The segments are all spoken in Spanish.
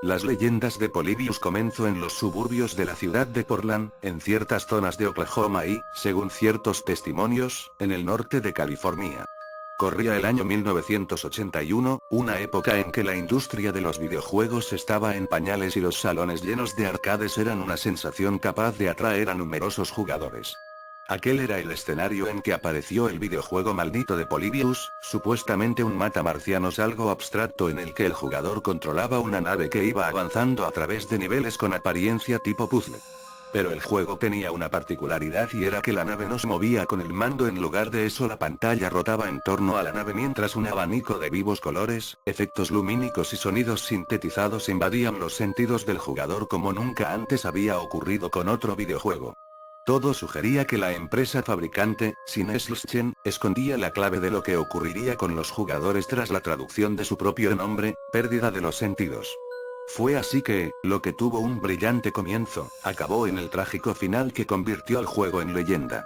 Las leyendas de Polybius comenzó en los suburbios de la ciudad de Portland, en ciertas zonas de Oklahoma y, según ciertos testimonios, en el norte de California. Corría el año 1981, una época en que la industria de los videojuegos estaba en pañales y los salones llenos de arcades eran una sensación capaz de atraer a numerosos jugadores. Aquel era el escenario en que apareció el videojuego maldito de Polybius, supuestamente un matamarcianos algo abstracto en el que el jugador controlaba una nave que iba avanzando a través de niveles con apariencia tipo puzzle. Pero el juego tenía una particularidad y era que la nave no se movía con el mando, en lugar de eso la pantalla rotaba en torno a la nave mientras un abanico de vivos colores, efectos lumínicos y sonidos sintetizados invadían los sentidos del jugador como nunca antes había ocurrido con otro videojuego. Todo sugería que la empresa fabricante, Sinestchen, escondía la clave de lo que ocurriría con los jugadores tras la traducción de su propio nombre, pérdida de los sentidos. Fue así que, lo que tuvo un brillante comienzo, acabó en el trágico final que convirtió al juego en leyenda.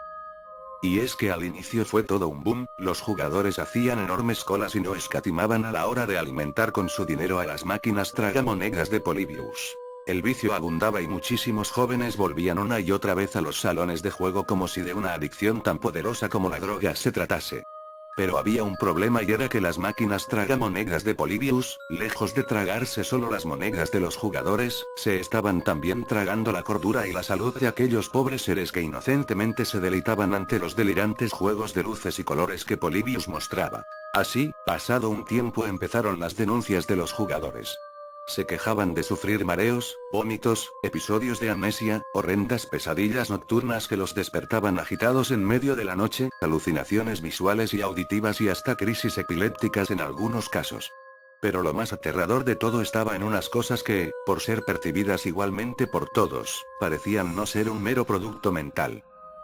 Y es que al inicio fue todo un boom, los jugadores hacían enormes colas y no escatimaban a la hora de alimentar con su dinero a las máquinas tragamonedas de Polybius. El vicio abundaba y muchísimos jóvenes volvían una y otra vez a los salones de juego como si de una adicción tan poderosa como la droga se tratase. Pero había un problema y era que las máquinas tragamonedas de Polybius, lejos de tragarse solo las monedas de los jugadores, se estaban también tragando la cordura y la salud de aquellos pobres seres que inocentemente se deleitaban ante los delirantes juegos de luces y colores que Polybius mostraba. Así, pasado un tiempo empezaron las denuncias de los jugadores. Se quejaban de sufrir mareos, vómitos, episodios de amnesia, horrendas pesadillas nocturnas que los despertaban agitados en medio de la noche, alucinaciones visuales y auditivas y hasta crisis epilépticas en algunos casos. Pero lo más aterrador de todo estaba en unas cosas que, por ser percibidas igualmente por todos, parecían no ser un mero producto mental.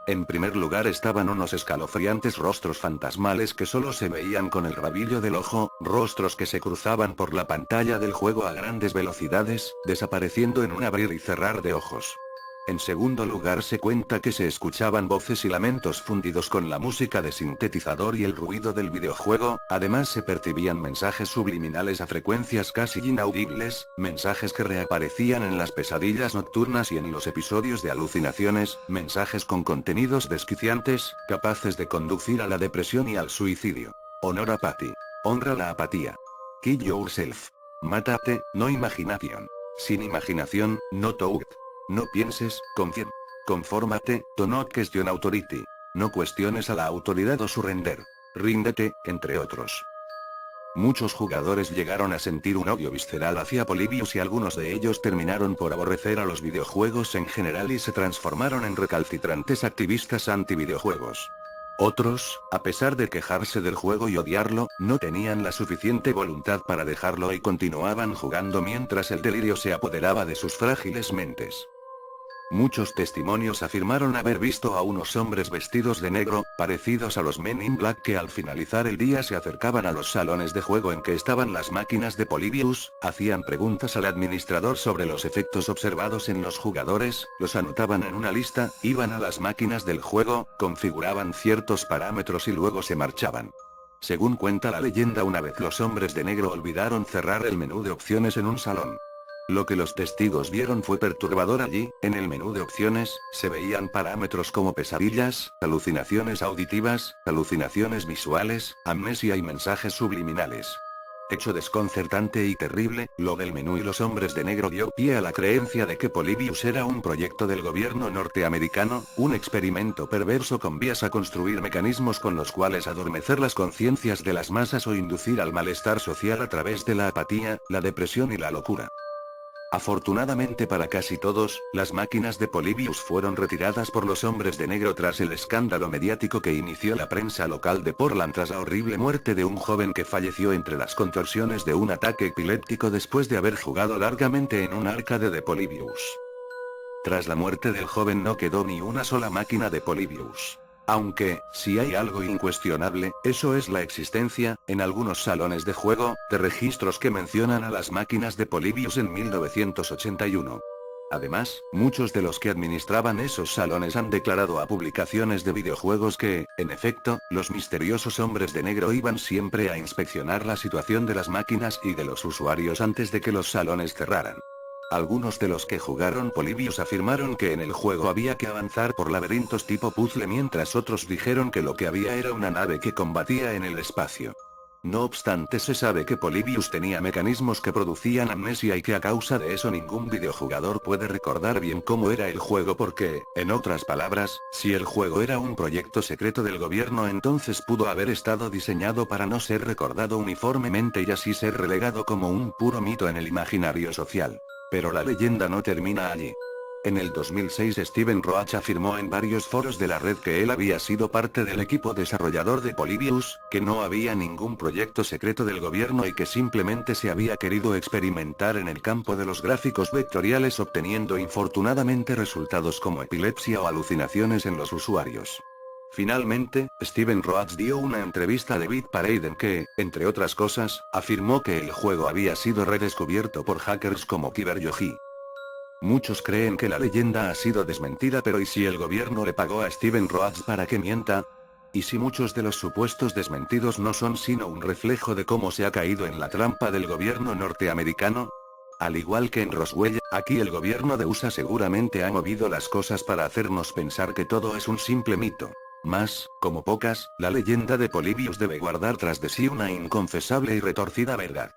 En primer lugar estaban unos escalofriantes rostros fantasmales que solo se veían con el rabillo del ojo, rostros que se cruzaban por la pantalla del juego a grandes velocidades, desapareciendo en un abrir y cerrar de ojos. En segundo lugar se cuenta que se escuchaban voces y lamentos fundidos con la música de sintetizador y el ruido del videojuego, además se percibían mensajes subliminales a frecuencias casi inaudibles, mensajes que reaparecían en las pesadillas nocturnas y en los episodios de alucinaciones, mensajes con contenidos desquiciantes, capaces de conducir a la depresión y al suicidio. Honor a Patty. Honra la apatía. Kill yourself. Mátate, no imaginación. Sin imaginación, no thought. No pienses, confía. Confórmate, do not question authority. No cuestiones a la autoridad o surrender. Ríndete, entre otros. Muchos jugadores llegaron a sentir un odio visceral hacia Polybius y algunos de ellos terminaron por aborrecer a los videojuegos en general y se transformaron en recalcitrantes activistas anti-videojuegos. Otros, a pesar de quejarse del juego y odiarlo, no tenían la suficiente voluntad para dejarlo y continuaban jugando mientras el delirio se apoderaba de sus frágiles mentes. Muchos testimonios afirmaron haber visto a unos hombres vestidos de negro, parecidos a los Men in Black que al finalizar el día se acercaban a los salones de juego en que estaban las máquinas de Polybius, hacían preguntas al administrador sobre los efectos observados en los jugadores, los anotaban en una lista, iban a las máquinas del juego, configuraban ciertos parámetros y luego se marchaban. Según cuenta la leyenda, una vez los hombres de negro olvidaron cerrar el menú de opciones en un salón. Lo que los testigos vieron fue perturbador. Allí, en el menú de opciones, se veían parámetros como pesadillas, alucinaciones auditivas, alucinaciones visuales, amnesia y mensajes subliminales. Hecho desconcertante y terrible, lo del menú y los hombres de negro dio pie a la creencia de que Polybius era un proyecto del gobierno norteamericano, un experimento perverso con vías a construir mecanismos con los cuales adormecer las conciencias de las masas o inducir al malestar social a través de la apatía, la depresión y la locura. Afortunadamente para casi todos, las máquinas de Polybius fueron retiradas por los hombres de negro tras el escándalo mediático que inició la prensa local de Portland tras la horrible muerte de un joven que falleció entre las contorsiones de un ataque epiléptico después de haber jugado largamente en un arcade de Polybius. Tras la muerte del joven no quedó ni una sola máquina de Polybius. Aunque, si hay algo incuestionable, eso es la existencia, en algunos salones de juego, de registros que mencionan a las máquinas de Polybius en 1981. Además, muchos de los que administraban esos salones han declarado a publicaciones de videojuegos que, en efecto, los misteriosos hombres de negro iban siempre a inspeccionar la situación de las máquinas y de los usuarios antes de que los salones cerraran. Algunos de los que jugaron Polybius afirmaron que en el juego había que avanzar por laberintos tipo puzzle, mientras otros dijeron que lo que había era una nave que combatía en el espacio. No obstante, se sabe que Polybius tenía mecanismos que producían amnesia y que a causa de eso ningún videojugador puede recordar bien cómo era el juego porque, en otras palabras, si el juego era un proyecto secreto del gobierno, entonces pudo haber estado diseñado para no ser recordado uniformemente y así ser relegado como un puro mito en el imaginario social. Pero la leyenda no termina allí. En el 2006 Steven Roach afirmó en varios foros de la red que él había sido parte del equipo desarrollador de Polybius, que no había ningún proyecto secreto del gobierno y que simplemente se había querido experimentar en el campo de los gráficos vectoriales, obteniendo infortunadamente resultados como epilepsia o alucinaciones en los usuarios. Finalmente, Steven Roach dio una entrevista a The Beat Parade en que, entre otras cosas, afirmó que el juego había sido redescubierto por hackers como Cyberyogi. Muchos creen que la leyenda ha sido desmentida, pero ¿y si el gobierno le pagó a Steven Roach para que mienta? ¿Y si muchos de los supuestos desmentidos no son sino un reflejo de cómo se ha caído en la trampa del gobierno norteamericano? Al igual que en Roswell, aquí el gobierno de USA seguramente ha movido las cosas para hacernos pensar que todo es un simple mito. Mas, como pocas, la leyenda de Polybius debe guardar tras de sí una inconfesable y retorcida verdad.